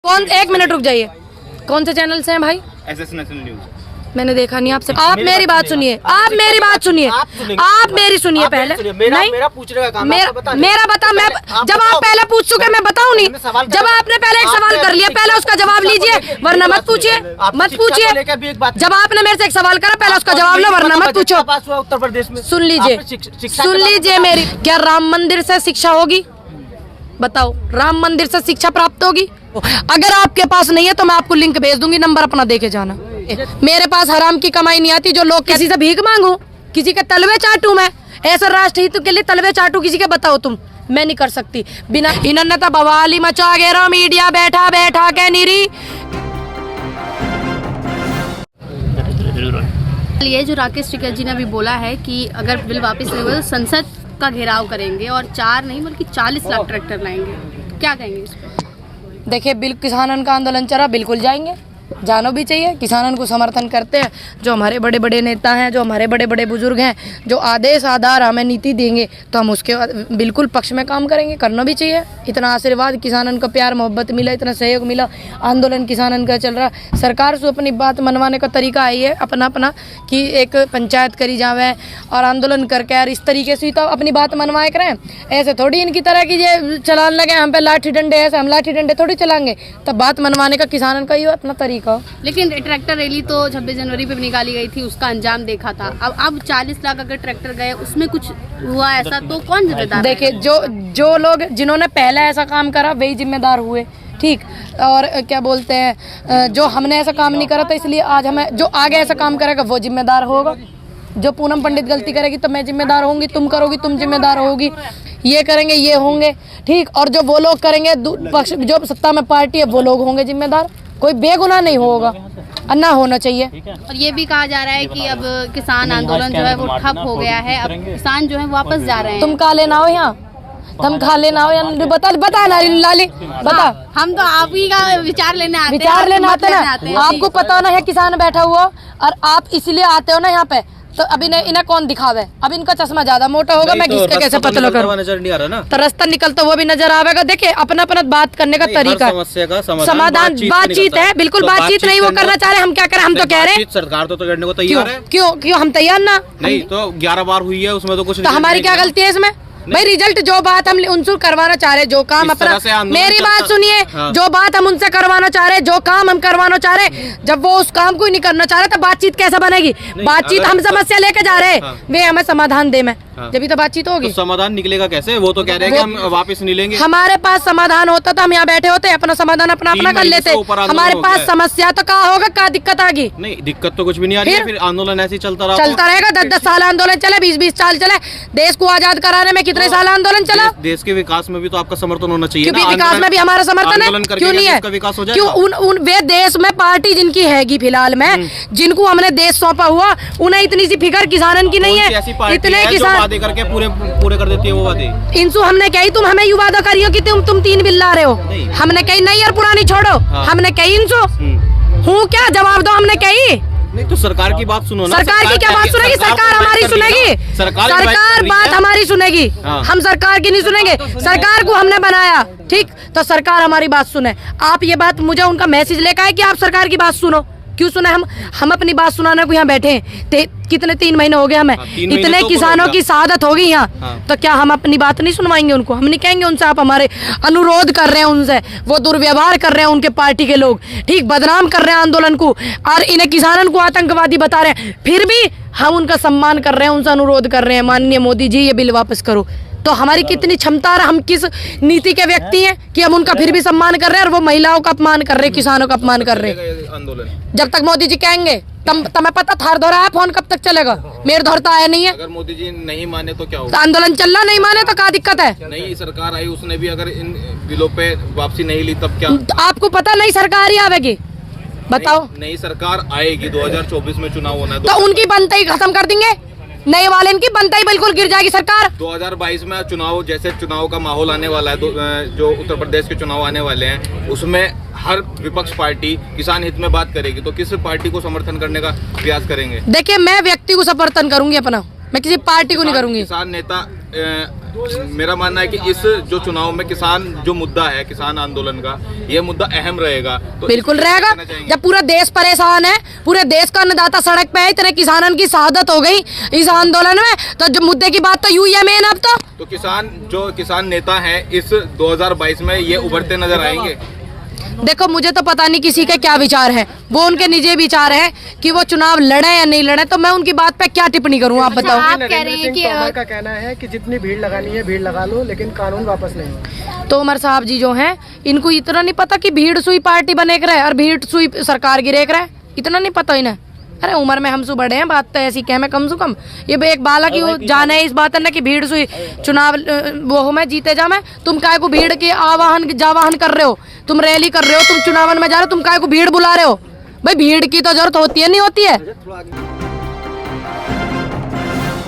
कौन, एक मिनट रुक जाइए, कौन से चैनल से हैं भाई? SS national news. मैंने देखा नहीं आपसे। आप मेरी बात सुनिए, आप मेरी बात सुनिए, आप मेरी सुनिए पहले। नहीं, मेरा पूछने का काम मेरा बता, मैं जब आप पहले पूछ चुके मैं बताऊं नहीं। जब आपने पहले एक सवाल कर लिया, पहले उसका जवाब लीजिए, वरना मत पूछिए, मत पूछिए। जब आपने मेरे से एक सवाल करा, पहले उसका जवाब लो, वरना मत पूछो। उत्तर प्रदेश में सुन लीजिए मेरी, क्या राम मंदिर से शिक्षा होगी? बताओ, राम मंदिर से शिक्षा प्राप्त होगी? अगर आपके पास नहीं है तो मैं आपको लिंक भेज दूंगी, नंबर अपना देके जाना। मेरे पास हराम की कमाई नहीं आती जो लोग किसी से भीख मांगू, किसी के तलवे चाटू। मैं ऐसा राष्ट्र हित के लिए तलवे चाटू किसी के, बताओ तुम, मैं नहीं कर सकती। बिना इन्होंने तो बवाली मचा गया, मीडिया बैठा बैठा के निरी। ये जो राकेश टिकैत जी ने अभी बोला है कि अगर बिल वापस नहीं हुआ तो संसद का घेराव करेंगे और 4 नहीं बल्कि 40 लाख ट्रैक्टर लाएंगे, क्या कहेंगे इस पर? देखिए, बिल किसानन का आंदोलन चला, बिल्कुल जाएंगे, जाना भी चाहिए। किसानन को समर्थन करते हैं, जो हमारे बड़े बड़े नेता हैं, जो हमारे बड़े बड़े बुजुर्ग हैं, जो आदेश आधार हमें नीति देंगे तो हम उसके बिल्कुल पक्ष में काम करेंगे, करना भी चाहिए। इतना आशीर्वाद किसानन का, प्यार मोहब्बत मिला, इतना सहयोग मिला, आंदोलन किसानन का चल रहा। सरकार से अपनी बात मनवाने का तरीका है ये अपना अपना कि एक पंचायत करी जावे और आंदोलन करके यार इस तरीके से तो अपनी बात मनवाए करें। ऐसे थोड़ी इनकी तरह की ये चलाने लगे हम पे लाठी डंडे, ऐसे हम लाठी डंडे थोड़ी चलाएंगे। तब बात मनवाने का किसानन का ही अपना तरीका। लेकिन ट्रैक्टर रैली तो 26 जनवरी पे निकाली गई थी, उसका अंजाम देखा था। अब 40 लाख अगर ट्रैक्टर गए, उसमें कुछ हुआ ऐसा तो कौन जिम्मेदार? देखिए, जो लोग जिन्होंने पहले ऐसा काम करा वही जिम्मेदार हुए, ठीक। और क्या बोलते हैं, जो हमने ऐसा काम नहीं करा था इसलिए आज हमें, जो आगे ऐसा काम करेगा वो जिम्मेदार होगा। जो पूनम पंडित गलती करेगी तो मैं जिम्मेदार होंगी, तुम करोगी तुम जिम्मेदार होगी, ये करेंगे ये होंगे, ठीक। और जो वो लोग करेंगे पक्ष, जो सत्ता में पार्टी है वो लोग होंगे जिम्मेदार। कोई बेगुनाह नहीं होगा, अन्ना होना चाहिए। और ये भी कहा जा रहा है कि अब किसान आंदोलन जो है वो ठप हो गया है, अब किसान जो है वापस जा रहे हैं। तुम खा लेना हो यहाँ, तुम खा लेना हो यहाँ, बता लाली बता। हम तो आप ही का विचार लेने आते हैं, विचार लेने आते ना, आपको पता होना है किसान बैठा हुआ और आप इसलिए आते हो ना यहाँ पे, तो अभी इन्हें कौन दिखावे? अब इनका चश्मा ज्यादा मोटा होगा, मैं किसका कैसे पतला करूं? नजर नहीं आ रहा ना, तो रास्ता निकलता वो भी नजर आवेगा। देखिए, अपना अपना बात करने का तरीका, समस्या का समाधान बातचीत है, बिल्कुल बातचीत नहीं वो करना चाह रहे, हम क्या करें? हम तो कह रहे हैं सरकार तो करने को तैयार है। क्यों हम तैयार ना? नहीं तो 11 बार हुई है, उसमें तो कुछ, तो हमारी क्या गलती है इसमें भाई? रिजल्ट जो बात हम उनसे करवाना चाह रहे, जो काम अपना, मेरी बात सुनिए, जो बात हम उनसे करवाना चाह रहे, जो काम हम करवाना चाह रहे, जब वो उस काम को ही नहीं करना चाह रहे तो बातचीत कैसे बनेगी? बातचीत, हम समस्या लेके जा रहे हैं, वे हमें समाधान दे, जब तो बातचीत होगी। तो समाधान निकलेगा कैसे? वो तो कह रहे हैं कि हम वापस नहीं लेंगे। हमारे पास समाधान होता तो हम यहाँ बैठे होते, अपना समाधान अपना कर लेते। हमारे पास समस्या तो कहाँ होगा, क्या दिक्कत आ गई? नहीं, दिक्कत तो कुछ भी नहीं आ रही है, फिर आंदोलन ऐसे ही चलता रहेगा। 10-10 साल आंदोलन चले, 20-20 साल चले, देश को आजाद कराने में कितने साल आंदोलन चला? देश के विकास में भी तो आपका समर्थन होना चाहिए। क्योंकि विकास में भी हमारा समर्थन है, क्यों नहीं है? विकास हो जाए क्यों वे देश में पार्टी जिनकी हैगी फिलहाल में, जिनको हमने देश सौंपा हुआ, उन्हें इतनी सी फिक्र किसानन की नहीं है। इतने किसान वादे करके पूरे कर देती है वो वादे। इनसु हमने कही तुम हमें यू वादा करियो कि तुम 3 बिल ला रहे हो, हमने कही नहीं यार पुरानी छोड़ो, हमने कही इनसु हूँ क्या जवाब दो, हमने कही नहीं। तो सरकार की बात सुनो ना। सरकार की क्या बात सुनेगी? सरकार हमारी सुनेगी, सरकार बात हमारी सुनेगी, हम सरकार की नहीं सुनेंगे। सरकार को हमने बनाया, ठीक, तो सरकार हमारी बात सुने। आप ये बात, मुझे उनका मैसेज लेकर आए कि आप सरकार की बात सुनो, क्यों सुने? हम अपनी बात सुनाने को यहाँ बैठे हैं, कितने 3 महीने हो गए हमें, इतने किसानों की शहादत हो गई यहाँ, तो क्या हम अपनी बात नहीं सुनवाएंगे उनको? हम नहीं कहेंगे उनसे आप हमारे अनुरोध कर रहे हैं उनसे, वो दुर्व्यवहार कर रहे हैं उनके पार्टी के लोग, ठीक, बदनाम कर रहे हैं आंदोलन को और इन्हें किसानों को आतंकवादी बता रहे हैं, फिर भी हम उनका सम्मान कर रहे हैं, उनसे अनुरोध कर रहे हैं, माननीय मोदी जी ये बिल वापस करो। तो हमारी कितनी क्षमता है, हम किस नीति के व्यक्ति हैं कि हम उनका फिर भी सम्मान कर रहे हैं और वो महिलाओं का अपमान कर रहे हैं, किसानों का अपमान कर रहे हैं। आंदोलन जब तक मोदी जी कहेंगे तुम्हें पता थार दौरा है, फोन कब तक चलेगा? मेरे दौर तो आया नहीं है। अगर मोदी जी नहीं माने तो क्या होगा? तो आंदोलन चल रहा, नहीं माने तो क्या दिक्कत है? नहीं, सरकार आई, उसने भी अगर इन बिलों पे वापसी नहीं ली तब क्या? तो आपको पता नहीं सरकार ही आवेगी, बताओ? नई सरकार आएगी, 2024 में चुनाव होना है, तो उनकी बनते ही खत्म कर देंगे, नए वाले इनकी बनता ही बिल्कुल गिर जाएगी सरकार। 2022 में चुनाव, जैसे चुनाव का माहौल आने वाला है, जो उत्तर प्रदेश के चुनाव आने वाले हैं, उसमें हर विपक्ष पार्टी किसान हित में बात करेगी, तो किस पार्टी को समर्थन करने का प्रयास करेंगे? देखिए, मैं व्यक्ति को समर्थन करूंगी अपना, मैं किसी पार्टी को नहीं करूंगी। किसान नेता मेरा मानना है कि इस जो चुनाव में किसान जो मुद्दा है, किसान आंदोलन का, ये मुद्दा अहम रहेगा। तो बिल्कुल इस पे रहेगा। कहना चाहेंगे? जब पूरा देश परेशान है, पूरे देश का अन्नदाता सड़क पे है, इतने किसानों की शहादत हो गई इस आंदोलन में, तो जो मुद्दे की बात तो यूं ही है मेन अब तो किसान नेता हैं इस 2022 में ये उभरते नजर आएंगे। देखो मुझे तो पता नहीं किसी के क्या विचार है, वो उनके निजी विचार है कि वो चुनाव लड़े या नहीं लड़े, तो मैं उनकी बात पे क्या टिप्पणी करूं, आप बताओ। आप कह रहे हैं कि तोमर का कहना है कि जितनी भीड़ लगानी है भीड़ लगा लो, लेकिन कानून वापस नहीं। तोमर साहब जी जो हैं, इनको इतना नहीं पता कि भीड़ सुई पार्टी बने रहे और भीड़ सुई सरकार गिरेक रहे, इतना नहीं पता इन्हें। अरे उम्र में हमसे बड़े हैं, बात तो ऐसी कह में कम से कम ये एक बालक की जाने है इस बात है ना कि भीड़ सुई चुनाव वो मैं जीते जा मैं, तुम काय को भीड़ के जावाहन कर रहे हो, तुम रैली कर रहे हो, तुम चुनाव में जा रहे हो, तुम काय को भीड़ बुला रहे हो। भाई भीड़ की तो जरूरत होती है नहीं होती है।